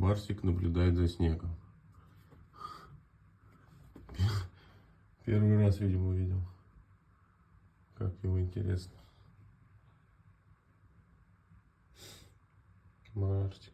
Марсик наблюдает за снегом. Первый раз, видимо, увидел. Как его интересно. Марсик.